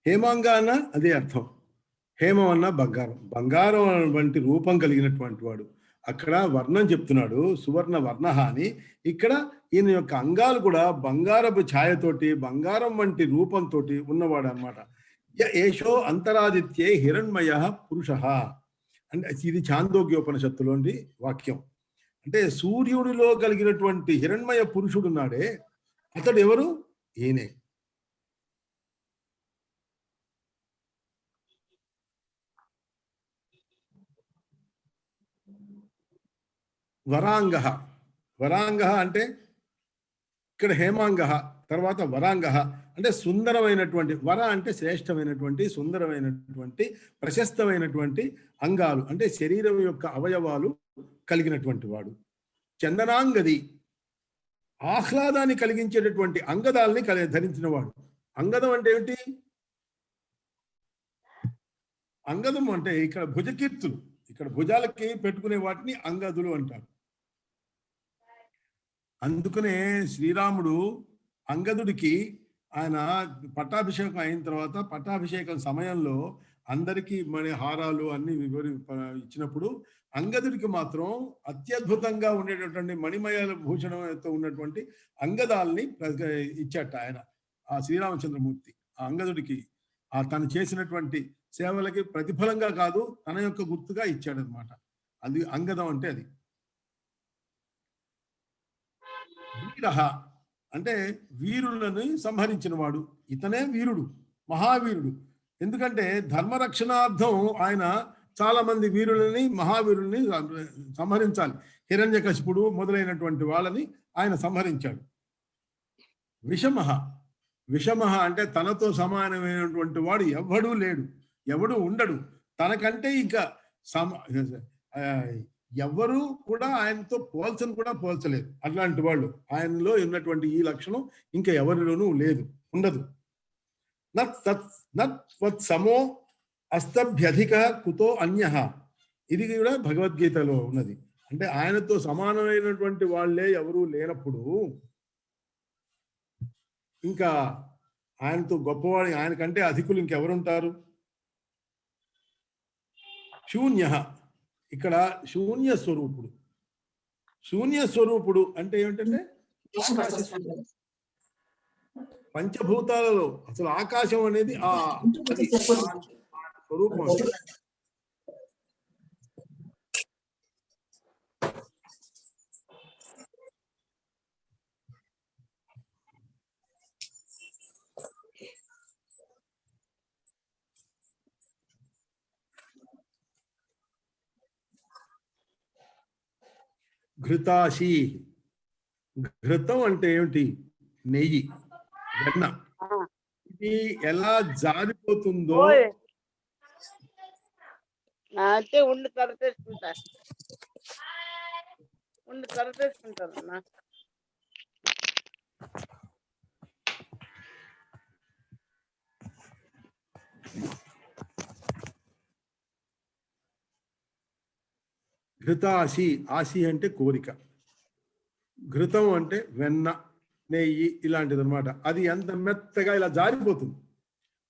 హేమాంగ అన్న అదే అర్థం. హేమం అన్న బంగారం, బంగారం వంటి రూపం కలిగినటువంటి వాడు. అక్కడ వర్ణం చెప్తున్నాడు, సువర్ణ వర్ణ అని. ఇక్కడ ఈయన యొక్క అంగాలు కూడా బంగారపు ఛాయతోటి, బంగారం వంటి రూపంతో ఉన్నవాడు అనమాట. ఏషో అంతరాదిత్యే హిరణ్మయ పురుష అంటే ఇది ఛాందోగ్యోపనిషత్తులోని వాక్యం. అంటే సూర్యుడిలో కలిగినటువంటి హిరణ్మయ పురుషుడు ఉన్నాడే, అతడు ఎవరు? ఈయనే. వరాంగ, వరాంగ అంటే ఇక్కడ హేమాంగ, తర్వాత వరాంగ అంటే సుందరమైనటువంటి, వర అంటే శ్రేష్టమైనటువంటి, సుందరమైనటువంటి, ప్రశస్తమైనటువంటి అంగాలు అంటే శరీరం యొక్క అవయవాలు కలిగినటువంటి వాడు. చందనాంగది ఆహ్లాదాన్ని కలిగించేటటువంటి అంగదాల్ని ధరించిన వాడు. అంగదం అంటే ఏమిటి? అంగదం అంటే ఇక్కడ భుజకీర్తులు, ఇక్కడ భుజాలకి పెట్టుకునే వాటిని అంగదులు అంటారు. అందుకనే శ్రీరాముడు అంగదుడికి ఆయన పట్టాభిషేకం అయిన తర్వాత, పట్టాభిషేకం సమయంలో అందరికీ మన హారాలు అన్ని ఇచ్చినప్పుడు అంగదుడికి మాత్రం అత్యద్భుతంగా ఉండేటటువంటి మణిమయ భూషణంతో ఉన్నటువంటి అంగదాల్ని ఇచ్చాట ఆయన, ఆ శ్రీరామచంద్రమూర్తి. ఆ అంగదుడికి తను చేసినటువంటి సేవలకి ప్రతిఫలంగా కాదు, తన యొక్క గుర్తుగా ఇచ్చాడనమాట. అది అంగదం అంటే. అది వీరహ అంటే వీరులను సంహరించిన వాడు. ఇతనే వీరుడు, మహావీరుడు. ఎందుకంటే ధర్మరక్షణార్థం ఆయన చాలా మంది వీరులని, మహావీరుల్ని సంహరించాలి. హిరణ్యకశిపుడు మొదలైనటువంటి వాళ్ళని ఆయన సంహరించాడు. విషమః, విషమః అంటే తనతో సమానమైనటువంటి వాడు ఎవడూ లేడు, ఎవడు ఉండడు. తనకంటే ఇంకా ఎవరు కూడా ఆయనతో పోల్చను కూడా పోల్చలేదు. అట్లాంటి వాళ్ళు, ఆయనలో ఉన్నటువంటి ఈ లక్షణం ఇంకా ఎవరిలోనూ లేదు, ఉండదు. నత్ సమో అస్తభ్యధిక కుతో అన్యః, ఇది కూడా భగవద్గీతలో ఉన్నది. అంటే ఆయనతో సమానమైనటువంటి వాళ్ళే ఎవరూ లేనప్పుడు ఇంకా ఆయనతో గొప్పవాడు, ఆయనకంటే అధికులు ఇంకెవరుంటారు? శూన్య, ఇక్కడ శూన్య స్వరూపుడు. శూన్య స్వరూపుడు అంటే ఏమిటంటే పంచభూతాలలో అసలు ఆకాశం అనేది ఆ స్వరూపం. ఘృతాశి, ఘృతం అంటే ఏమిటి? నెయ్యి, వెన్న. ఇది ఎలా జారిపోతుందో అయితే ఉండి తరతేసుకుంటారు, ఉండి తరతేసుకుంటారు అన్న. ఘృతాశి, ఆశి అంటే కోరిక, ఘృతం అంటే వెన్న, నెయ్యి ఇలాంటిది అనమాట. అది ఎంత మెత్తగా ఇలా జారిపోతుంది.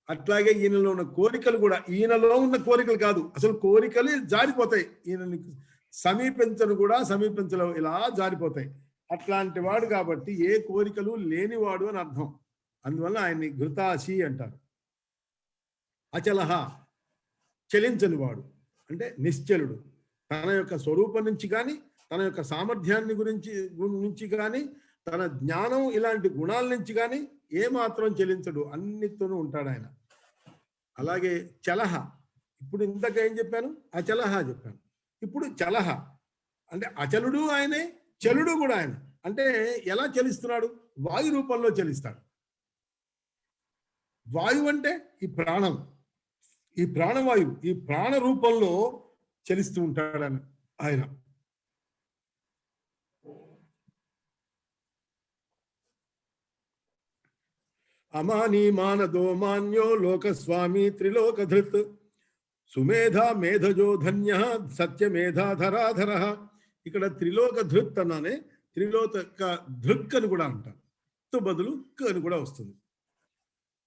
అట్లాగే ఈయనలో ఉన్న కోరికలు కూడా, ఈయనలో ఉన్న కోరికలు కాదు, అసలు కోరికలు జారిపోతాయి. ఈయనని సమీపించను కూడా సమీపించలేవు, ఇలా జారిపోతాయి. అట్లాంటి వాడు కాబట్టి ఏ కోరికలు లేనివాడు అని అర్థం. అందువల్ల ఆయన్ని ఘృతాశి అంటారు. అచలహ, చలించని వాడు అంటే నిశ్చలుడు. తన యొక్క స్వరూపం నుంచి కానీ, తన యొక్క సామర్థ్యాన్ని నుంచి కానీ, తన జ్ఞానం ఇలాంటి గుణాల నుంచి కానీ ఏమాత్రం చెలించడు, అన్నిటితోనూ ఉంటాడు ఆయన. అలాగే చలహ, ఇప్పుడు ఇంతక ఏం చెప్పాను? అచలహ చెప్పాను. ఇప్పుడు చలహ అంటే అచలుడు ఆయనే, చలుడు కూడా ఆయన. అంటే ఎలా చలిస్తున్నాడు? వాయు రూపంలో చలిస్తాడు. వాయువు అంటే ఈ ప్రాణం, ఈ ప్రాణవాయువు, ఈ ప్రాణ రూపంలో చలిస్తూ ఉంటాడని ఆయన. అమానీ మానదో మాన్యో లోకస్వామి త్రిలోకధృత్ సుమేధా మేధజో ధన్య సత్యమేధాధరాధర. ఇక్కడ త్రిలోకధృత్ అన్నానే త్రిలోక ధృక్ అని కూడా అంటారు. బదులు క్ అని కూడా వస్తుంది.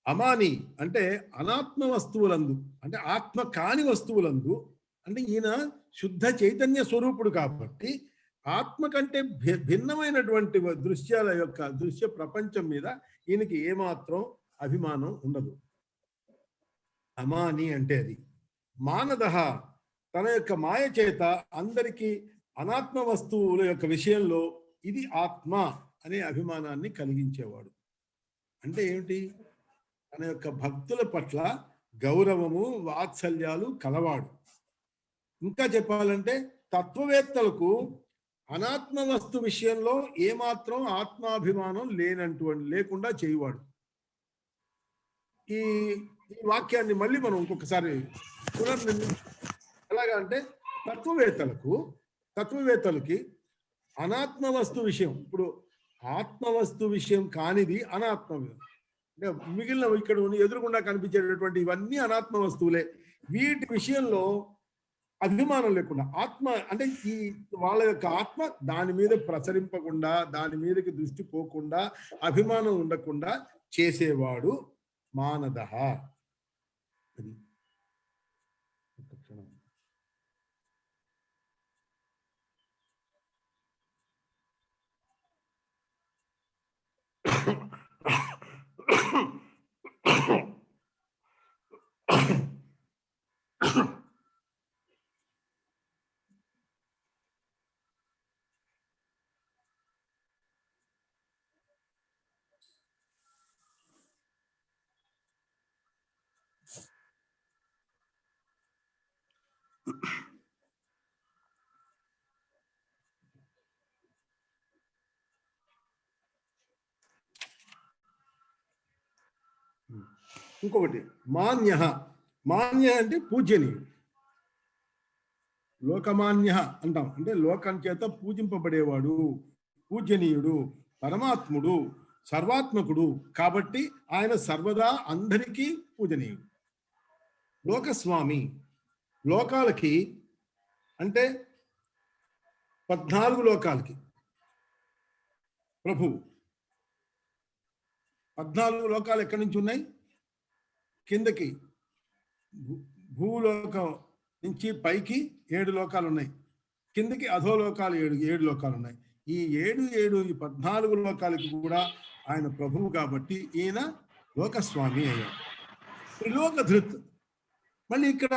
అమాని అంటే అనాత్మ వస్తువులందు, అంటే ఆత్మ కాని వస్తువులందు, అంటే ఈయన శుద్ధ చైతన్య స్వరూపుడు కాబట్టి ఆత్మ కంటే భిన్నమైనటువంటి దృశ్యాల యొక్క దృశ్య ప్రపంచం మీద ఈయనకి ఏమాత్రం అభిమానం ఉండదు. అమాని అంటే అది. మానదహ తన యొక్క మాయ చేత అందరికీ అనాత్మ వస్తువుల యొక్క విషయంలో ఇది ఆత్మ అనే అభిమానాన్ని కలిగించేవాడు. అంటే ఏమిటి? తన యొక్క భక్తుల పట్ల గౌరవము వాత్సల్యాలు కలవాడు. ఇంకా చెప్పాలంటే తత్వవేత్తలకు అనాత్మ వస్తు విషయంలో ఏమాత్రం ఆత్మాభిమానం లేకుండా చేయువాడు. ఈ ఈ వాక్యాన్ని మళ్ళీ మనం ఇంకొకసారి ఎలాగా అంటే తత్వవేత్తలకి అనాత్మ వస్తు విషయం, ఇప్పుడు ఆత్మవస్తు విషయం కానిది అనాత్మ, అంటే మిగిలిన ఇక్కడ ఎదురుగుండా కనిపించేటటువంటి ఇవన్నీ అనాత్మ వస్తువులే. వీటి విషయంలో అభిమానం లేకుండా ఆత్మ అంటే ఈ వాళ్ళ యొక్క ఆత్మ దాని మీద ప్రసరింపకుండా, దాని మీదకి దృష్టి పోకుండా, అభిమానం ఉండకుండా చేసేవాడు మానదహ. అది ఇంకొకటి మాన్య. మాన్య అంటే పూజ్యనీయుడు. లోకమాన్య అంటాం, అంటే లోకం చేత పూజింపబడేవాడు, పూజ్యనీయుడు, పరమాత్ముడు, సర్వాత్మకుడు కాబట్టి ఆయన సర్వదా అందరికీ పూజనీయుడు. లోకస్వామి, లోకాలకి అంటే 14 లోకాలకి ప్రభు. 14 లోకాలు ఎక్కడి నుంచి ఉన్నాయి? కిందకి భూలోకం నుంచి పైకి 7 లోకాలు ఉన్నాయి, కిందకి అధోలోకాలు 7 లోకాలు ఉన్నాయి. ఈ 14 లోకాలకి కూడా ఆయన ప్రభువు కాబట్టి ఈయన లోకస్వామి అయ్యాడు. త్రిలోక ధృత్, మళ్ళీ ఇక్కడ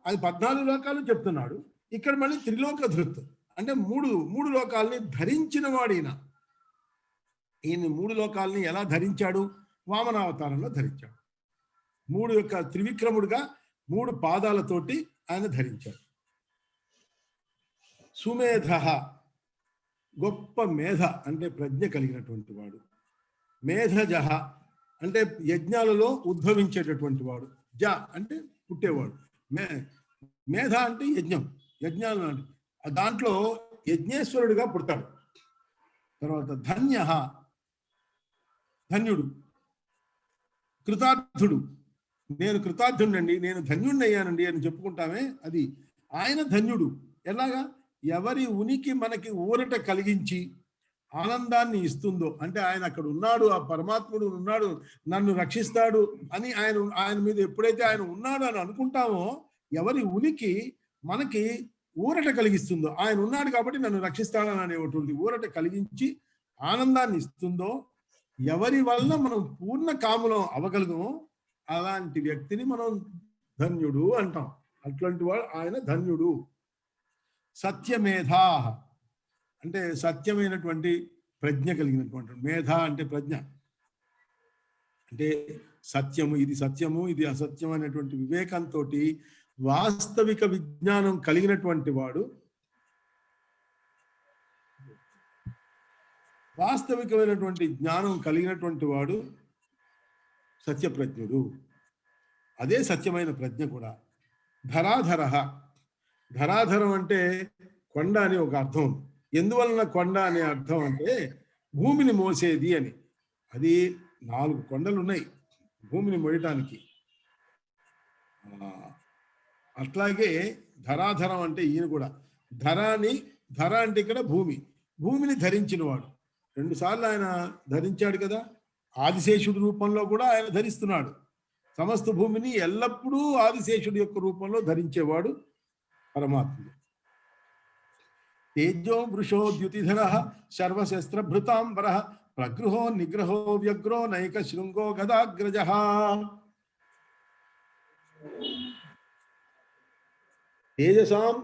అది 14 లోకాలు చెప్తున్నాడు, ఇక్కడ మళ్ళీ త్రిలోక ధృత్ అంటే మూడు లోకాలని ధరించిన వాడు ఈయన. 3 లోకాలని ఎలా ధరించాడు? వామనావతారంలో ధరించాడు. 3 యొక్క త్రివిక్రముడుగా 3 పాదాలతోటి ఆయన ధరించాడు. సుమేధ, గొప్ప మేధ అంటే ప్రజ్ఞ కలిగినటువంటి వాడు. మేధజ అంటే యజ్ఞాలలో ఉద్భవించేటటువంటి వాడు. జ అంటే పుట్టేవాడు. మేధ అంటే యజ్ఞాలు అంటే దాంట్లో యజ్ఞేశ్వరుడిగా పుడతాడు. తర్వాత ధన్య, ధన్యుడు. కృతార్థుడు, నేను కృతార్థుడండి, నేను ధన్యుణ్ణయ్యానండి అని చెప్పుకుంటామే, అది ఆయన ధన్యుడు. ఎలాగా? ఎవరి ఉనికి మనకి ఊరట కలిగించి ఆనందాన్ని ఇస్తుందో, అంటే ఆయన అక్కడ ఉన్నాడు, ఆ పరమాత్ముడు ఉన్నాడు, నన్ను రక్షిస్తాడు అని ఆయన మీద ఎప్పుడైతే ఆయన ఉన్నాడు అని అనుకుంటామో, ఎవరి ఉనికి మనకి ఊరట కలిగిస్తుందో, ఆయన ఉన్నాడు కాబట్టి నన్ను రక్షిస్తాడని అనేటువంటి ఊరట కలిగించి ఆనందాన్ని ఇస్తుందో, ఎవరి వల్ల మనం పూర్ణ కాములం అవ్వగలుగుమో అలాంటి వ్యక్తిని మనం ధన్యుడు అంటాం. అట్లాంటి వాడు ఆయన ధన్యుడు. సత్యమేధా అంటే సత్యమైనటువంటి ప్రజ్ఞ కలిగినటువంటి. మేధ అంటే ప్రజ్ఞ, అంటే సత్యము, ఇది సత్యము ఇది అసత్యం అనేటువంటి వివేకంతో వాస్తవిక విజ్ఞానం కలిగినటువంటి వాడు, వాస్తవికమైనటువంటి జ్ఞానం కలిగినటువంటి వాడు సత్యప్రజ్ఞుడు. అదే సత్యమైన ప్రజ్ఞ కూడా. ధరాధర, ధరాధరం అంటే కొండ అని ఒక అర్థం. ఎందువలన కొండ అనే అర్థం అంటే భూమిని మోసేది అని. అది 4 కొండలు ఉన్నాయి భూమిని మోయటానికి. అట్లాగే ధరాధరం అంటే ఈయన కూడా. ధర అంటే ఇక్కడ భూమిని ధరించిన వాడు. 2 సార్లు ఆయన ధరించాడు కదా. ఆదిశేషుడి రూపంలో కూడా ఆయన ధరిస్తున్నాడు. సమస్త భూమిని ఎల్లప్పుడూ ఆదిశేషుడి యొక్క రూపంలో ధరించేవాడు పరమాత్మ. తేజో వృషో ద్యుతిధర సర్వశస్త్రభృతాంబర ప్రగృహో నిగ్రహో వ్యగ్రో నైక శృంగో గదాగ్రజ. తేజసాం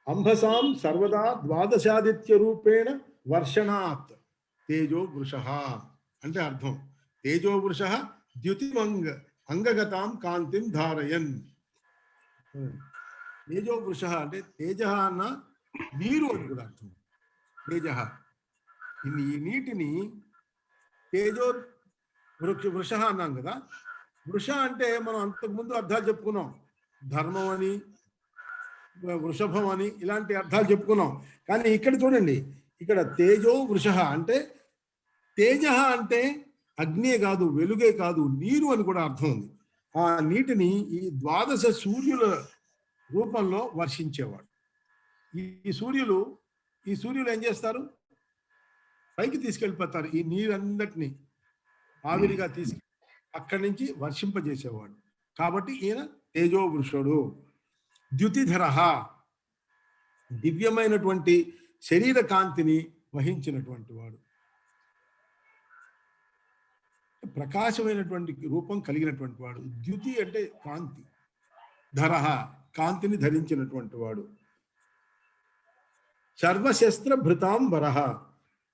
అంబసాం సర్వదా ద్వాదశాదిత్య రూపేణ వర్షణాత్ తేజో వృష అంటే అర్థం. తేజో వృష ద్యుతిమంగ అంగగతాం కాంతిం ధారయన్. తేజో వృష అంటే తేజ అన్న నీరు అని కూడా అర్థం. తేజ ఈ నీటిని తేజో వృష అన్నాం కదా. వృష అంటే మనం అంతకుముందు అర్థాలు చెప్పుకున్నాం. ధర్మం అని, వృషభం అని ఇలాంటి అర్థాలు చెప్పుకున్నాం. కానీ ఇక్కడ చూడండి, ఇక్కడ తేజో వృష అంటే తేజ అంటే అగ్నే కాదు, వెలుగే కాదు, నీరు అని కూడా అర్థం ఉంది. ఆ నీటిని ఈ ద్వాదశ సూర్యుల రూపంలో వర్షించేవాడు. ఈ సూర్యులు ఏం చేస్తారు? పైకి తీసుకెళ్ళిపోతారు. ఈ నీరందటినీ ఆవిరిగా తీసుకెళ్ళి అక్కడి నుంచి వర్షింపజేసేవాడు. కాబట్టి ఈయన తేజో వృషుడు. ద్యుతిధర దివ్యమైనటువంటి శరీర కాంతిని వహించినటువంటి వాడు, ప్రకాశమైనటువంటి రూపం కలిగినటువంటి వాడు. ద్యుతి అంటే కాంతి, ధర కాంతిని ధరించినటువంటి వాడు. సర్వశస్త్ర భృతాంబర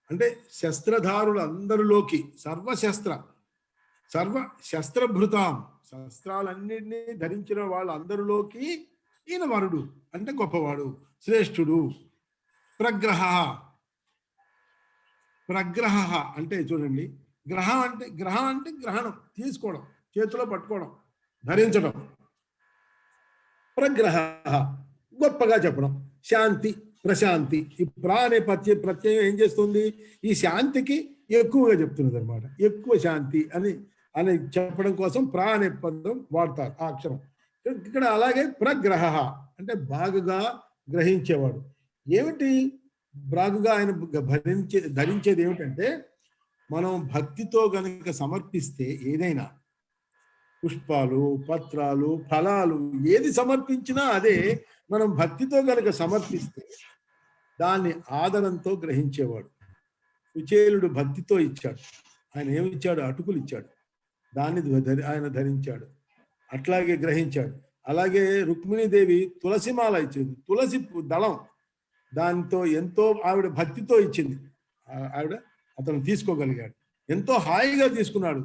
అంటే శస్త్రధారులందరిలోకి సర్వ శస్త్రభృతాం శస్త్రాలన్నింటినీ ధరించిన వాళ్ళందరిలోకి ఈయన వరుడు అంటే గొప్పవాడు, శ్రేష్ఠుడు. ప్రగ్రహ అంటే చూడండి, గ్రహం అంటే గ్రహణం, తీసుకోవడం, చేతిలో పట్టుకోవడం, ధరించడం. ప్రగ్రహ గొప్పగా చెప్పడం. శాంతి, ప్రశాంతి. ఈ అనే ప్రత్యయం ఏం చేస్తుంది? ఈ శాంతికి ఎక్కువగా చెప్తున్నది అనమాట. ఎక్కువ శాంతి అని చెప్పడం కోసం అనే పదం వాడతారు, ఆ అక్షరం ఇక్కడ. అలాగే ప్రగ్రహ అంటే బాగుగా గ్రహించేవాడు. ఏమిటి బాగుగా ఆయన ధరించేది ఏమిటంటే, మనం భక్తితో గనుక సమర్పిస్తే ఏదైనా పుష్పాలు, పత్రాలు, ఫలాలు ఏది సమర్పించినా అదే మనం భక్తితో గనుక సమర్పిస్తే దాన్ని ఆదరంతో గ్రహించేవాడు. కుచేలుడు భక్తితో ఇచ్చాడు, ఆయన ఏమిచ్చాడు? అటుకులు ఇచ్చాడు, దాన్ని ఆయన ధరించాడు, అట్లాగే గ్రహించాడు. అలాగే రుక్మిణీదేవి తులసిమాల ఇచ్చింది, తులసి దళం, దాంతో ఎంతో ఆవిడ భక్తితో ఇచ్చింది. అతను తీసుకోగలిగాడు, ఎంతో హాయిగా తీసుకున్నాడు.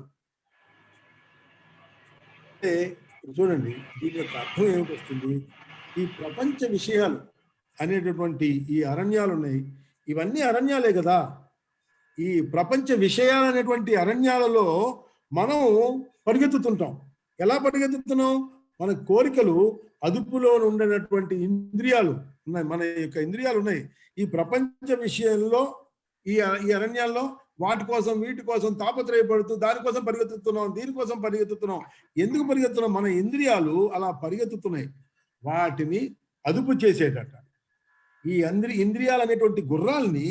అంటే చూడండి, దీని యొక్క అర్థం ఏమిటి వస్తుంది? ఈ ప్రపంచ విషయాలు అనేటటువంటి ఈ అరణ్యాలు ఉన్నాయి, ఇవన్నీ అరణ్యాలే కదా. ఈ ప్రపంచ విషయాలు అనేటువంటి అరణ్యాలలో మనం పరిగెత్తుతుంటాం. ఎలా పరిగెత్తుతున్నాం? మన కోరికలు అదుపులో ఉండేటటువంటి ఇంద్రియాలు ఉన్నాయి, మన యొక్క ఇంద్రియాలు ఉన్నాయి. ఈ ప్రపంచ విషయంలో ఈ అరణ్యాల్లో వాటి కోసం వీటి కోసం తాపత్రయపడుతూ దానికోసం పరిగెత్తుతున్నాం, దీనికోసం పరిగెత్తుతున్నాం. ఎందుకు పరిగెత్తున్నాం? మన ఇంద్రియాలు అలా పరిగెత్తుతున్నాయి. వాటిని అదుపు చేసేటట ఈ ఇంద్రియాలు అనేటువంటి గుర్రాలని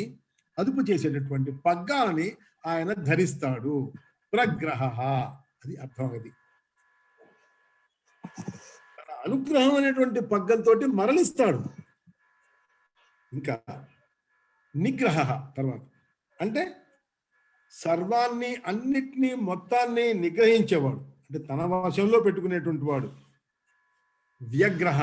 అదుపు చేసేటటువంటి పగ్గాలని ఆయన ధరిస్తాడు. ప్రగ్రహ అది అర్థం. అది అనుగ్రహం అనేటువంటి పగ్గంతో మరలిస్తాడు. ఇంకా నిగ్రహ తర్వాత అంటే సర్వాన్ని, అన్నిటినీ, మొత్తాన్ని నిగ్రహించేవాడు, అంటే తన వశంలో పెట్టుకునేటువంటి వాడు. వ్యగ్రహ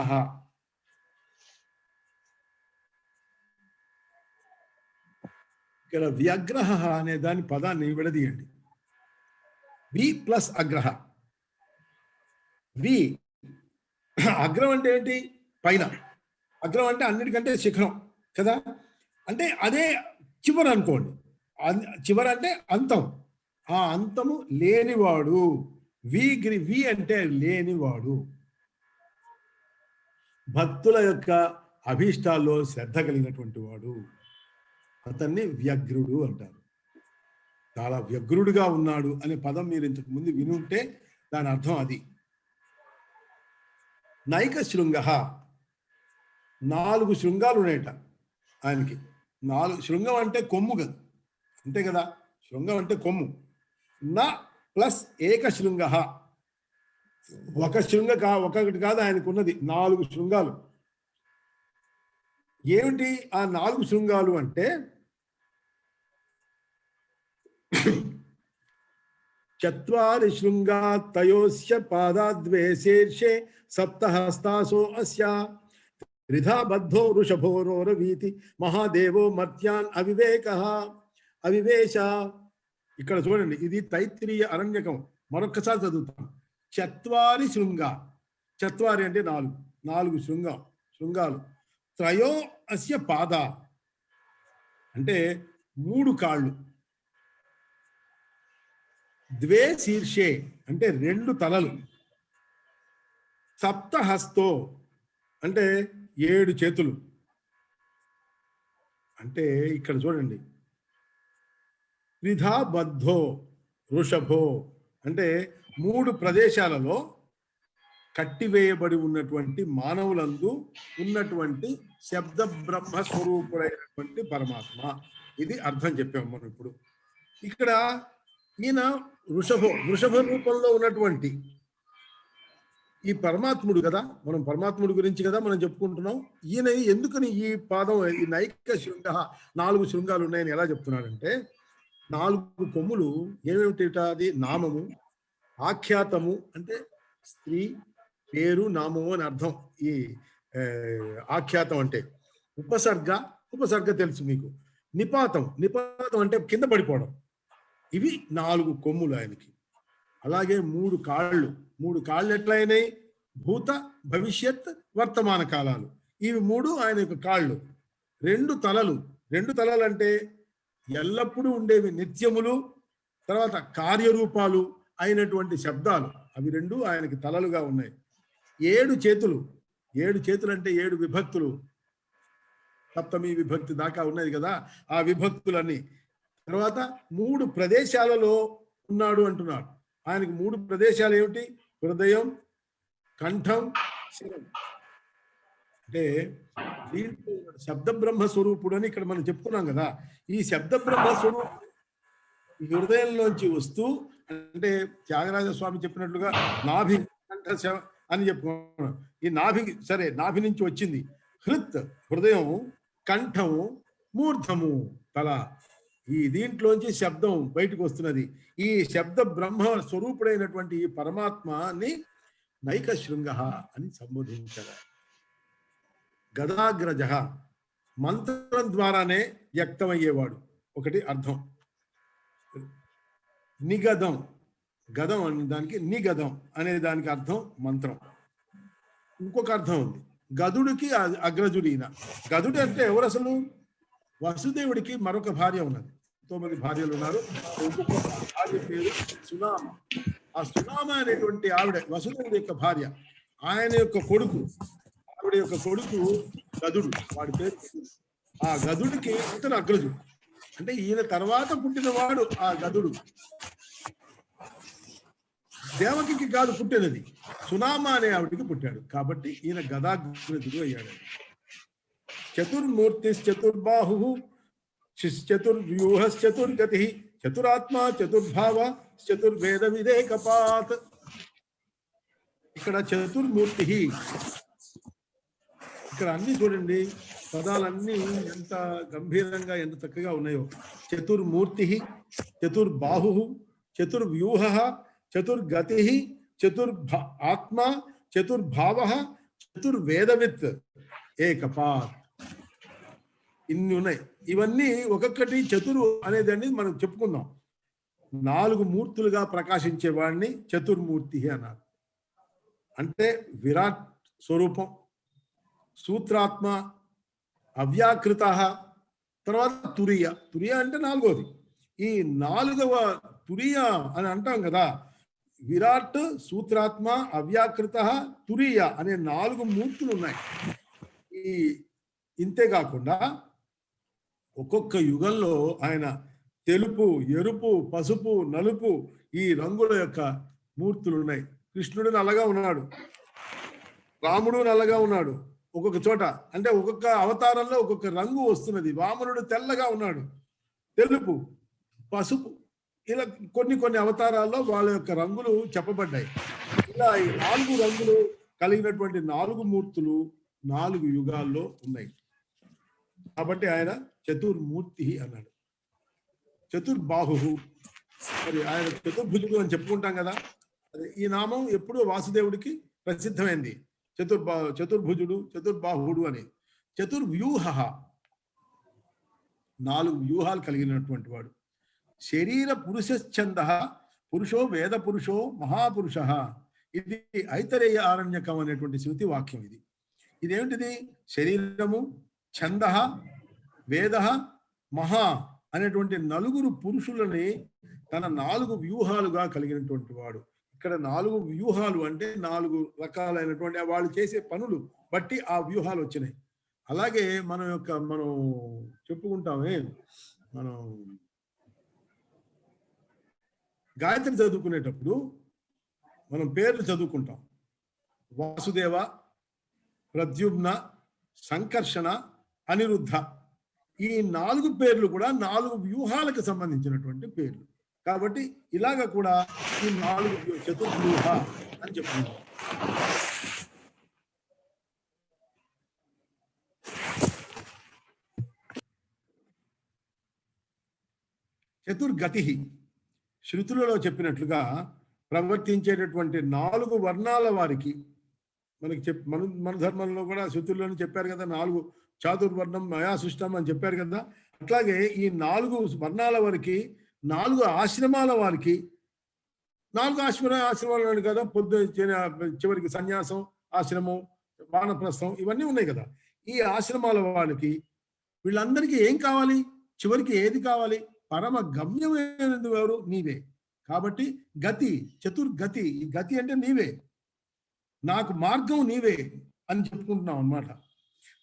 ఇక్కడ వ్యగ్రహ అనే దాని పదాన్ని విడదీయండి. వి ప్లస్ అగ్రహ. వి అగ్రం అంటే ఏంటి? పైన. అగ్రం అంటే అన్నిటికంటే శిఖరం కదా. అంటే అదే చివర అనుకోండి. చివర అంటే అంతం. ఆ అంతము లేనివాడు. వి అంటే లేనివాడు. భక్తుల యొక్క అభీష్టాల్లో శ్రద్ధ కలిగినటువంటి వాడు, అతన్ని వ్యగ్రుడు అంటారు. చాలా వ్యగ్రుడుగా ఉన్నాడు అనే పదం మీరు ఇంతకు ముందు విని ఉంటే దాని అర్థం అది. నైక శృంగ, 4 శృంగాలు ఉన్నాయట ఆయనకి. 4 శృంగం అంటే కొమ్ము కదా, అంతే కదా. శృంగం అంటే కొమ్ము. నా ప్లస్ ఏక శృంగ, ఒక ఒకటి కాదు ఆయనకున్నది 4 శృంగాలు. ఏమిటి ఆ 4 శృంగాలు అంటే చత్వారి శృంగా తయోస్య పాదాద్వే శీర్షే సప్తహస్తాసో అస్య త్రిధా బద్ధో వృషభోరోరవీతి మహాదేవో మర్త్యాన్ అవివేశ. ఇక్కడ చూడండి, ఇది తైత్తిరీయ అరణ్యకం. మరొక్కసారి చదువుతాం. చత్వారి శృంగ, చత్వారి అంటే 4 శృంగాలు. త్రయో అస్య పాద అంటే 3 కాళ్ళు. ద్వే శీర్షే అంటే 2 తలలు. సప్తహస్తో అంటే 7 చేతులు. అంటే ఇక్కడ చూడండి, త్రిధా బద్ధో వృషభో అంటే 3 ప్రదేశాలలో కట్టివేయబడి ఉన్నటువంటి మానవులందు ఉన్నటువంటి శబ్ద బ్రహ్మ స్వరూపుడైనటువంటి పరమాత్మ. ఇది అర్థం చెప్పాము మనం ఇప్పుడు. ఇక్కడ ఈయన వృషభ రూపంలో ఉన్నటువంటి ఈ పరమాత్ముడు కదా, మనం పరమాత్ముడి గురించి కదా మనం చెప్పుకుంటున్నాం. ఈయన ఎందుకని ఈ పాదం, ఈ నైక శృంగ 4 శృంగాలు ఉన్నాయని ఎలా చెప్తున్నాడంటే, 4 కొమ్ములు ఏమేమిటి? అది నామము, ఆఖ్యాతము అంటే స్త్రీ పేరు, నామము అని అర్థం. ఈ ఆఖ్యాతం అంటే ఉపసర్గ తెలుసు మీకు. నిపాతం అంటే కింద పడిపోవడం. ఇవి 4 కొమ్ములు ఆయనకి. అలాగే 3 కాళ్ళు ఎట్లయినాయి? భూత భవిష్యత్ వర్తమాన కాలాలు. ఇవి 3 ఆయన యొక్క కాళ్ళు. 2 తలలు అంటే ఎల్లప్పుడూ ఉండేవి నిత్యములు, తర్వాత కార్యరూపాలు అయినటువంటి శబ్దాలు. అవి 2 ఆయనకి తలలుగా ఉన్నాయి. 7 చేతులు అంటే 7 విభక్తులు. సప్తమి విభక్తి దాకా ఉన్నది కదా, ఆ విభక్తులన్నీ. తర్వాత 3 ప్రదేశాలలో ఉన్నాడు అంటున్నాడు. ఆయనకి 3 ప్రదేశాలు ఏమిటి? హృదయం, కంఠం, శిరం. అంటే దీంట్లో శబ్ద బ్రహ్మ స్వరూపుడు అని ఇక్కడ మనం చెప్పుకున్నాం కదా. ఈ శబ్ద బ్రహ్మ స్వరూపుడు హృదయంలోంచి వస్తూ, అంటే త్యాగరాజ స్వామి చెప్పినట్లుగా నాభి కంఠ అని చెప్పుకున్నాం. ఈ నాభి నుంచి వచ్చింది. హృదయం, కంఠము, మూర్ధము, తల. ఈ దీంట్లోంచి శబ్దం బయటకు వస్తున్నది. ఈ శబ్ద బ్రహ్మ స్వరూపుడైనటువంటి ఈ పరమాత్మని నైక శృంగ అని సంబోధించారు. గదాగ్రజ మంత్రం ద్వారానే వ్యక్తమయ్యేవాడు. ఒకటి అర్థం. నిగదం, గదం అనే దానికి నిగదం అనే దానికి అర్థం మంత్రం. ఇంకొక అర్థం ఉంది, గదుడికి అగ్రజుడు ఈయన. గదుడు అంటే ఎవరు అసలు? వసుదేవుడికి మరొక భార్య ఉన్నది. 9 భార్యలు ఉన్నారు. ఇంకొక భార్య పేరు సునామ. ఆ సునామ అనేటువంటి ఆవిడ వసుదేవుడి యొక్క భార్య. ఆయన యొక్క కొడుకు, ఆవిడ యొక్క కొడుకు గదుడు, వాడి పేరు. ఆ గదుడికి ఇతను అగ్రజుడు. అంటే ఈయన తర్వాత పుట్టినవాడు ఆ గదుడు. దేవకికి కాదు పుట్టినది, సునామ అనే ఆవిడికి పుట్టాడు. కాబట్టి ఈయన గదాగ్రజుడు అయ్యాడు. చతుర్మూర్తిశ్చతుర్బాహు చతుర్వ్యూహశ్చతుర్గతి చతురాత్మా చతుర్భావ చతుర్వేద విదేకపాత్. ఇక్కడ చతుర్మూర్తి. ఇక్కడ అన్ని చూడండి, పదాలన్నీ ఎంత గంభీరంగా, ఎంత చక్కగా ఉన్నాయో. చతుర్మూర్తి, చతుర్బాహు, చతుర్వ్యూహ, చతుర్గతి, ఆత్మ, చతుర్భావ, చతుర్వేదవిత్ ఏకపాత్. ఇన్ని ఉన్నాయి. ఇవన్నీ ఒక్కొక్కటి చతురు అనేదాన్ని మనం చెప్పుకుందాం. 4 మూర్తులుగా ప్రకాశించే వాడిని చతుర్మూర్తి అన్నారు. అంటే విరాట్ స్వరూపం, సూత్రాత్మ, అవ్యాకృత, తర్వాత తురియ అంటే 4వది. ఈ 4వ తురియ అని అంటాం కదా. విరాట్, సూత్రాత్మ, అవ్యాకృత, తురియ అనే 4 మూర్తులు ఉన్నాయి. ఇంతే కాకుండా ఒక్కొక్క యుగంలో ఆయన తెలుపు, ఎరుపు, పసుపు, నలుపు ఈ రంగుల యొక్క మూర్తులు ఉన్నాయి. కృష్ణుడు నల్లగా ఉన్నాడు, రాముడు నల్లగా ఉన్నాడు. ఒక్కొక్క చోట అంటే ఒక్కొక్క అవతారంలో ఒక్కొక్క రంగు వస్తున్నది. వామనుడు తెల్లగా ఉన్నాడు, తెలుపు, పసుపు. ఇలా కొన్ని కొన్ని అవతారాల్లో వాళ్ళ యొక్క రంగులు చెప్పబడ్డాయి. ఇలా ఈ 4 రంగులు కలిగినటువంటి 4 మూర్తులు 4 యుగాల్లో ఉన్నాయి. కాబట్టి ఆయన చతుర్మూర్తి అన్నాడు. చతుర్బాహు, మరి ఆయన చతుర్భుజుడు అని చెప్పుకుంటాం కదా. ఈ నామం ఎప్పుడూ వాసుదేవుడికి ప్రసిద్ధమైంది. చతుర్భుజుడు, చతుర్బాహుడు అని. చతుర్వ్యూహ, 4 వ్యూహాలు కలిగినటువంటి వాడు. శరీర పురుషశ్చంద పురుషో వేద పురుషో మహాపురుష. ఇది ఐతరేయ ఆరణ్యకం అనేటువంటి శృతి వాక్యం. ఇదేమిటిది? శరీరము, ఛంద, వేద, మహా అనేటువంటి 4 పురుషులని తన 4 వ్యూహాలుగా కలిగినటువంటి వాడు. ఇక్కడ 4 వ్యూహాలు అంటే 4 రకాలైనటువంటి వాళ్ళు చేసే పనులు బట్టి ఆ వ్యూహాలు వచ్చినాయి. అలాగే మనం చెప్పుకుంటామే, మనం గాయత్రి చదువుకునేటప్పుడు మనం పేర్లు చదువుకుంటాం. వాసుదేవ, ప్రద్యుమ్న, సంకర్షణ, అనిరుద్ధ. ఈ 4 పేర్లు కూడా 4 వ్యూహాలకు సంబంధించినటువంటి పేర్లు. కాబట్టి ఇలాగ కూడా ఈ 4 చతుర్వ్యూహ అని చెప్పుకుంటాం. చతుర్గతి, శృతులలో చెప్పినట్లుగా ప్రవర్తించేటటువంటి 4 వర్ణాల వారికి మనకి మన ధర్మంలో కూడా శృతుల్లోనే చెప్పారు కదా, 4 చాతుర్వర్ణం మయా సృష్టం అని చెప్పారు కదా. అట్లాగే ఈ 4 వర్ణాల వారికి, 4 ఆశ్రమాల వారికి, 4 ఆశ్రమాలు కదా, చివరికి సన్యాసం, ఆశ్రమం, వానప్రస్థం ఇవన్నీ ఉన్నాయి కదా. ఈ ఆశ్రమాల వాళ్ళకి వీళ్ళందరికీ ఏం కావాలి? చివరికి ఏది కావాలి? పరమ గమ్యమైనది ఎవరు? నీవే. కాబట్టి గతి, చతుర్గతి. ఈ గతి అంటే నీవే, నాకు మార్గం నీవే అని చెప్పుకుంటున్నాం అన్నమాట.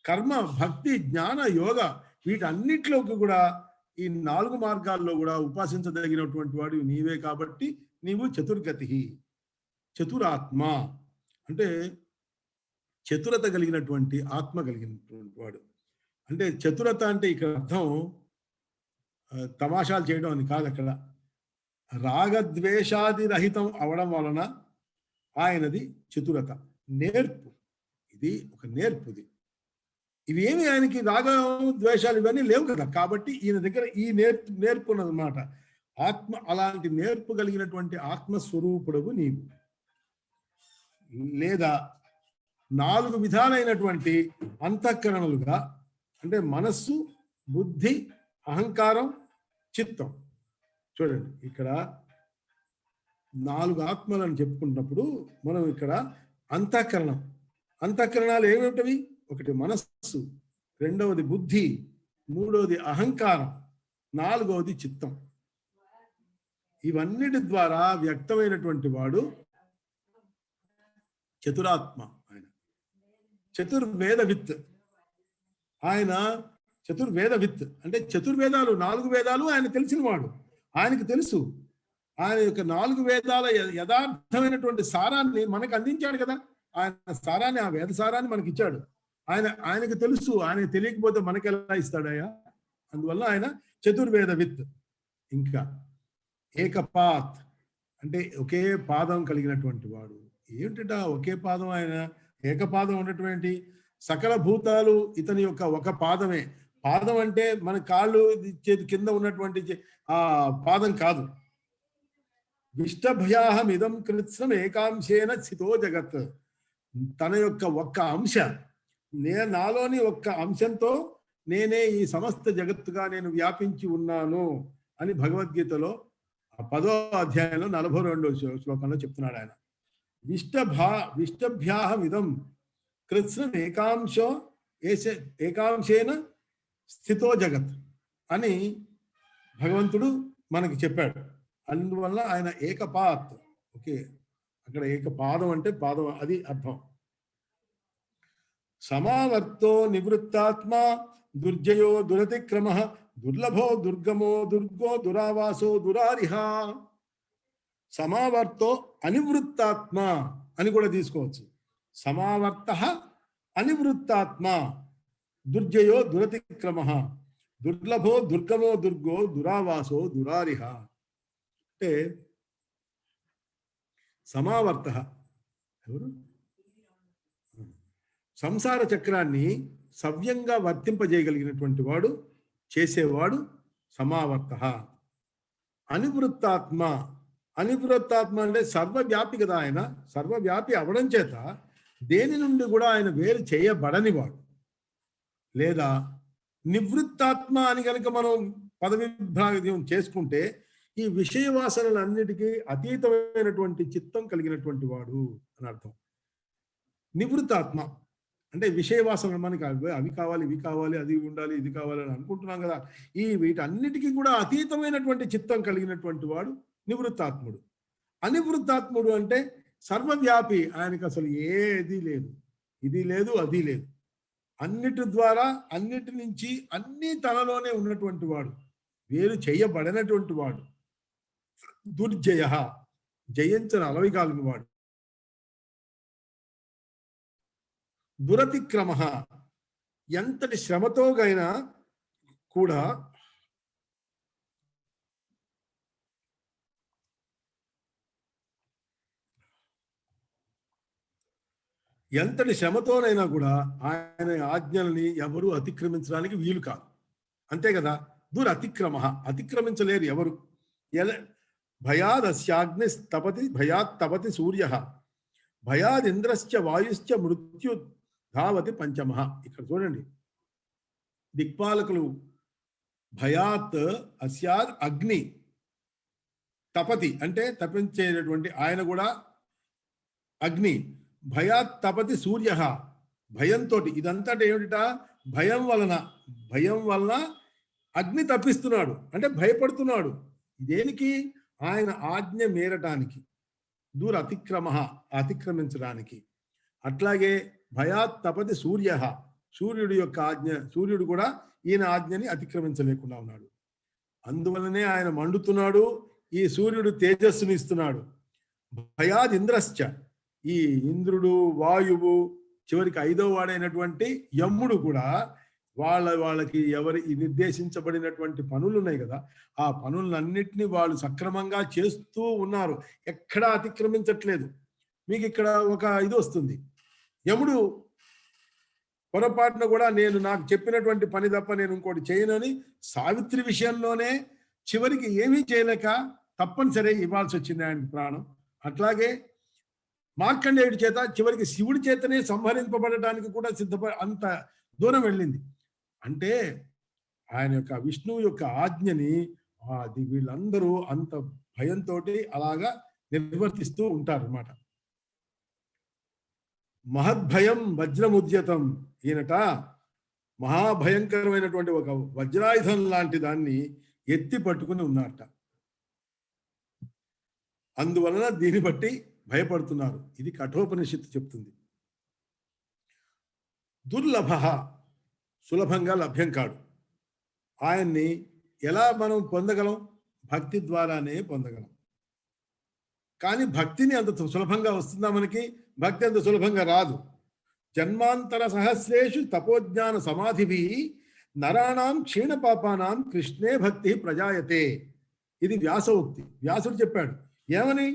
కర్మ, భక్తి, జ్ఞాన, యోగ వీటన్నిటిలోకి కూడా ఈ 4 మార్గాల్లో కూడా ఉపాసించదగినటువంటి వాడు నీవే. కాబట్టి నీవు చతుర్గతి, చతురాత్మ అంటే చతురత కలిగినటువంటి ఆత్మ కలిగినటువంటి వాడు. అంటే చతురత అంటే ఇక్కడ అర్థం తమాషాలు చేయడం అని కాదు. అక్కడ రాగద్వేషాది రహితం అవడం వలన ఆయనది చతురత, నేర్పు. ఇది ఒక నేర్పుది. ఇవేమి ఆయనకి రాగం, ద్వేషాలు ఇవన్నీ లేవు కదా. కాబట్టి ఈయన దగ్గర ఈ నేర్పు ఉన్నదన్నమాట. ఆత్మ, అలాంటి నేర్పు కలిగినటువంటి ఆత్మస్వరూపుడవు నీవు. లేదా 4 విధాలైనటువంటి అంతఃకరణలుగా అంటే మనస్సు, బుద్ధి, అహంకారం, చిత్తం. చూడండి, ఇక్కడ 4 ఆత్మలను చెప్పుకున్నప్పుడు మనం ఇక్కడ అంతఃకరణాలు ఏమిటవి? ఒకటి మనస్సు, రెండవది బుద్ధి, మూడవది అహంకారం, 4వది చిత్తం. ఇవన్నిటి ద్వారా వ్యక్తమైనటువంటి వాడు చతురాత్మ. ఆయన చతుర్వేదవిత్. ఆయన చతుర్వేదవిత్ అంటే చతుర్వేదాలు, 4 వేదాలు ఆయన తెలిసిన వాడు. ఆయనకు తెలుసు. ఆయన యొక్క 4 వేదాల యథార్థమైనటువంటి సారాన్ని మనకు అందించాడు కదా. ఆయన సారాన్ని, ఆ వేద సారాన్ని మనకి ఇచ్చాడు. ఆయనకు తెలుసు. ఆయనకు తెలియకపోతే మనకి ఎలా ఇస్తాడయ్యా? అందువల్ల ఆయన చతుర్వేదవిత్. ఇంకా ఏకపాత్ అంటే ఒకే పాదం కలిగినటువంటి వాడు. ఏమిటట ఒకే పాదం? ఆయన ఏకపాదం ఉన్నటువంటి సకల భూతాలు ఇతని యొక్క ఒక పాదమే. పాదం అంటే మన కాళ్ళు చేతి కింద ఉన్నటువంటి ఆ పాదం కాదు. విష్టభయాహమిదం కృత్స్నం ఏకాంశేన స్థితో జగత్. తన యొక్క ఒక్క అంశ, నాలోని ఒక్క అంశంతో నేనే ఈ సమస్త జగత్తుగా నేను వ్యాపించి ఉన్నాను అని భగవద్గీతలో 10వ అధ్యాయంలో 42వ శ్లోకంలో చెప్తున్నాడు ఆయన. విష్టభ్యాహమిదం కృత్స్నం ఏకాంశేన స్థితో జగత్ అని భగవంతుడు మనకి చెప్పాడు. అందువల్ల ఆయన ఏకపాత్. ఓకే, అక్కడ ఏకపాదం అంటే పాదం, అది అర్థం. సమావర్తో నివృత్తాత్మ దుర్జయో దురతిక్రమ దుర్లభో దుర్గమో దుర్గో దురావాసో దురారిహ. సమావర్తో అనివృత్తాత్మ అని కూడా తీసుకోవచ్చు. సమావర్త అనివృత్తాత్మ దుర్జయో దురతిక్రమ దుర్లభో దుర్గమో దుర్గో దురావాసో దురారిహ. అంటే సమావర్త ఎవరు సంసార చక్రాన్ని సవ్యంగా వర్తింపజేయగలిగినటువంటి వాడు, చేసేవాడు సమావర్త. అనివృత్తాత్మ, అనివృత్తాత్మ అంటే సర్వవ్యాపి కదా ఆయన. సర్వవ్యాపి అవడం చేత దేని నుండి కూడా ఆయన వేరు చేయబడనివాడు. లేదా నివృత్తాత్మ అని కనుక మనం పదవిభాగం చేసుకుంటే ఈ విషయ వాసనలన్నిటికీ అతీతమైనటువంటి చిత్తం కలిగినటువంటి వాడు అని అర్థం. నివృత్తాత్మ అంటే విషయ వాసనలు మనకి అవి కావాలి, ఇవి కావాలి, అది ఉండాలి, ఇది కావాలి అని అనుకుంటున్నాం కదా. ఈ వీటన్నిటికీ కూడా అతీతమైనటువంటి చిత్తం కలిగినటువంటి వాడు నివృత్తాత్ముడు. అనివృత్తాత్ముడు అంటే సర్వవ్యాపి, ఆయనకు అసలు ఏది లేదు, ఇది లేదు, అది లేదు, అన్నిటి ద్వారా అన్నిటి నుంచి అన్ని తనలోనే ఉన్నటువంటి వాడు, వేరు చేయబడినటువంటి వాడు. దుర్జయ, జయించని అలవి కాలిన వాడు. దురతిక్రమ, ఎంతటి శ్రమతోగైనా కూడా ఎంతటి శ్రమతోనైనా కూడా ఆయన ఆజ్ఞల్ని ఎవరు అతిక్రమించడానికి వీలు కాదు. అంతే కదా. దురతిక్రమ, అతిక్రమించలేరు ఎవరు. భయాదస్యాగ్ని తపతి, భయాత్ తపతి సూర్య, భయాదింద్రశ్చ వాయుశ్చ మృత్యు ధావతి పంచమ. ఇక్కడ చూడండి, దిక్పాలకులు భయాత్ అస్యాద్ అగ్ని, తపతి అంటే తపించేటటువంటి ఆయన కూడా అగ్ని, భయాత్ తపతి సూర్య, భయంతో. ఇదంతా ఏమిట, భయం వలన అగ్ని తప్పిస్తున్నాడు అంటే భయపడుతున్నాడు. దేనికి, ఆయన ఆజ్ఞ మేరటానికి. దూర అతిక్రమ, అతిక్రమించడానికి. అట్లాగే భయాత్ తపతి సూర్య, సూర్యుడి యొక్క ఆజ్ఞ, సూర్యుడు కూడా ఈయన ఆజ్ఞని అతిక్రమించలేకుండా ఉన్నాడు. అందువలనే ఆయన మండుతున్నాడు, ఈ సూర్యుడు తేజస్సుని ఇస్తున్నాడు. భయాద్ ఇంద్రశ్చ, ఈ ఇంద్రుడు, వాయువు, చివరికి ఐదవ వాడైనటువంటి యముడు కూడా వాళ్ళకి ఎవరి నిర్దేశించబడినటువంటి పనులు ఉన్నాయి కదా, ఆ పనులన్నిటినీ వాళ్ళు సక్రమంగా చేస్తూ ఉన్నారు, ఎక్కడా అతిక్రమించట్లేదు. మీకు ఇక్కడ ఒక ఇది వస్తుంది, యముడు పొరపాటున కూడా నేను నాకు చెప్పినటువంటి పని తప్ప నేను ఇంకోటి చేయనని సావిత్రి విషయంలోనే చివరికి ఏమీ చేయలేక తప్పనిసరి ఇవ్వాల్సి వచ్చింది ఆయనకి ప్రాణం. అట్లాగే మార్కండేయుడి చేత చివరికి శివుడి చేతనే సంహరింపబడటానికి కూడా అంత దూరం వెళ్ళింది. అంటే ఆయన యొక్క విష్ణువు యొక్క ఆజ్ఞని వీళ్ళందరూ అంత భయంతో అలాగా నిర్వర్తిస్తూ ఉంటారు అన్నమాట. మహద్భయం వజ్రముద్యతం, ఈయనట మహాభయంకరమైనటువంటి ఒక వజ్రాయుధం లాంటి దాన్ని ఎత్తి పట్టుకుని ఉన్నారట. అందువలన దీన్ని బట్టి భయపడుతున్నారు. ఇది కఠోపనిషత్తు చెప్తుంది. దుర్లభ, సులభంగా లభ్యం కాడు. ఆయన్ని ఎలా మనం పొందగలం? భక్తి ద్వారానే పొందగలం. కానీ భక్తిని అంత సులభంగా వస్తుందా మనకి? భక్తి అంత సులభంగా రాదు. జన్మాంతర సహస్రేషు తపోజ్ఞాన సమాధిభి నరాణం క్షీణ పాపానాం కృష్ణే భక్తి ప్రజాయతే. ఇది వ్యాసోక్తి. వ్యాసుడు చెప్పాడు. ఏమని?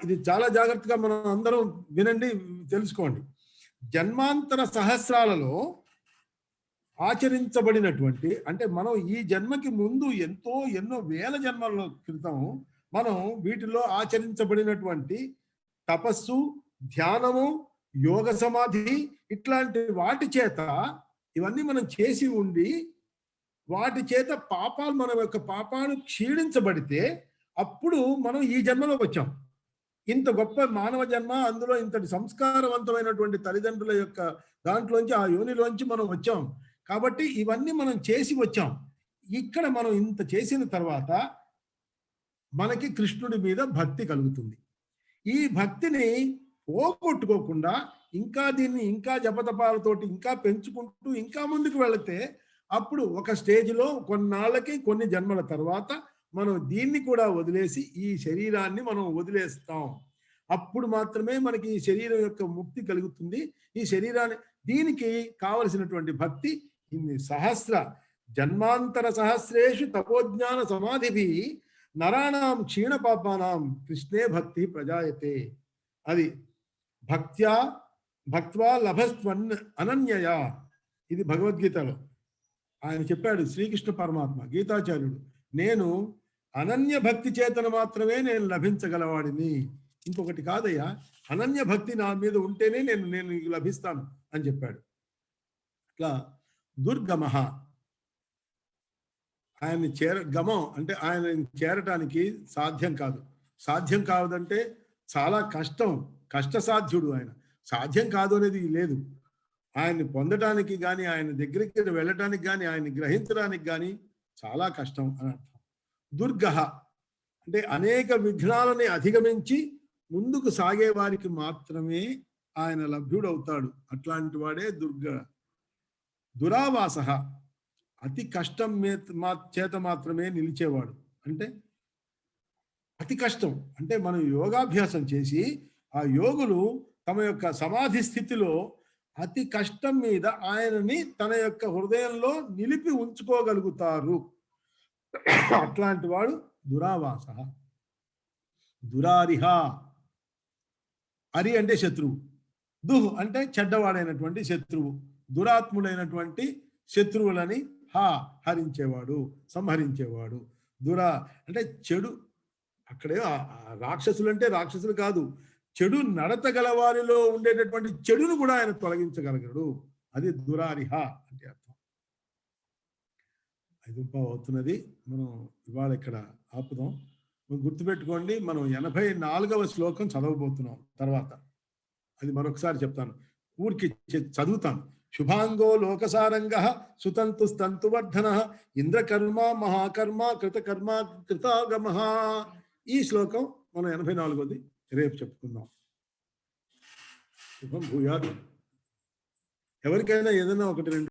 ఇది చాలా జాగ్రత్తగా మనం అందరం వినండి, తెలుసుకోండి. జన్మాంతర సహస్రాలలో ఆచరించబడినటువంటి, అంటే మనం ఈ జన్మకి ముందు ఎన్నో వేల జన్మల క్రితం మనం వీటిలో ఆచరించబడినటువంటి తపస్సు, ధ్యానము, యోగ సమాధి ఇట్లాంటి వాటి చేత ఇవన్నీ మనం చేసి ఉండి వాటి చేత పాపాలు, మన యొక్క పాపాలు క్షీణించబడితే అప్పుడు మనం ఈ జన్మలో వచ్చాం. ఇంత గొప్ప మానవ జన్మ, అందులో ఇంతటి సంస్కారవంతమైనటువంటి తల్లిదండ్రుల యొక్క దాంట్లోంచి, ఆ యోనిలోంచి మనం వచ్చాం. కాబట్టి ఇవన్నీ మనం చేసి వచ్చాం. ఇక్కడ మనం ఇంత చేసిన తర్వాత మనకి కృష్ణుడి మీద భక్తి కలుగుతుంది. ఈ భక్తిని పోగొట్టుకోకుండా ఇంకా జపతపాలతోటి ఇంకా పెంచుకుంటూ ఇంకా ముందుకు వెళితే అప్పుడు ఒక స్టేజ్లో కొన్నాళ్ళకి, కొన్ని జన్మల తర్వాత మనం దీన్ని కూడా వదిలేసి ఈ శరీరాన్ని మనం వదిలేస్తాం. అప్పుడు మాత్రమే మనకి ఈ శరీరం యొక్క ముక్తి కలుగుతుంది. ఈ శరీరాన్ని, దీనికి కావలసినటువంటి భక్తి ఇన్ని జన్మాంతర సహస్రేషు తపోజ్ఞాన సమాధిభి నరాణం క్షీణ పాపానాం కృష్ణే భక్తి ప్రజాయతే. అది భక్త్యా భక్త్వా లభస్త్వన్ అనన్యయా. ఇది భగవద్గీతలో ఆయన చెప్పాడు శ్రీకృష్ణ పరమాత్మ గీతాచార్యుడు, నేను అనన్య భక్తి చేతన మాత్రమే నేను లభించగలవాడిని, ఇంకొకటి కాదయ్యా, అనన్య భక్తి నా మీద ఉంటేనే నేను నీకు లభిస్తాను అని చెప్పాడు. అట్లా దుర్గమః, ఆయన్ని గమం అంటే ఆయన చేరటానికి సాధ్యం కాదు. సాధ్యం కాదంటే చాలా కష్టం, కష్టసాధ్యుడు ఆయన. సాధ్యం కాదు అనేది లేదు. ఆయన్ని పొందటానికి కానీ, ఆయన దగ్గరికి వెళ్ళటానికి కానీ, ఆయన్ని గ్రహించడానికి కానీ చాలా కష్టం అని అర్థం. దుర్గః అంటే అనేక విఘ్నాలని అధిగమించి ముందుకు సాగే వారికి మాత్రమే ఆయన లభ్యుడవుతాడు. అట్లాంటి వాడే దురావాసః అతి కష్టం చేత మాత్రమే నిలిచేవాడు. అంటే అతి కష్టం అంటే మనం యోగాభ్యాసం చేసి ఆ యోగులు తమ యొక్క సమాధి స్థితిలో అతి కష్టం మీద ఆయనని తన యొక్క హృదయంలో నిలిపి ఉంచుకోగలుగుతారు. అట్లాంటి వాడు దురావాసః. దురారిహ, అరి అంటే శత్రువు, దుహ్ అంటే చెడ్డవాడైనటువంటి శత్రువు, దురాత్ముడైనటువంటి శత్రువులని హరించేవాడు, సంహరించేవాడు. అంటే చెడు, అక్కడే రాక్షసులు అంటే రాక్షసులు కాదు, చెడు నడత గల వారిలో ఉండేటటువంటి చెడును కూడా ఆయన తొలగించగలగడు. అది దురారిహ అంటే అర్థం. 5:15 అవుతున్నది, మనం ఇవాళ ఇక్కడ ఆపుదాం. గుర్తుపెట్టుకోండి, మనం 84వ శ్లోకం చదవబోతున్నాం తర్వాత. అది మరొకసారి చెప్తాను, ఊరికి చదువుతాను. శుభాంగో లోకసారంగ సుతంతు స్తంతువర్ధన ఇంద్రకర్మ మహాకర్మ కృతకర్మ కృతాగమ. ఈ శ్లోకం మనం 84వది రేపు చెప్పుకుందాం. శుభం భూయాత్. ఎవరికైనా ఏదైనా ఒకటి రెండు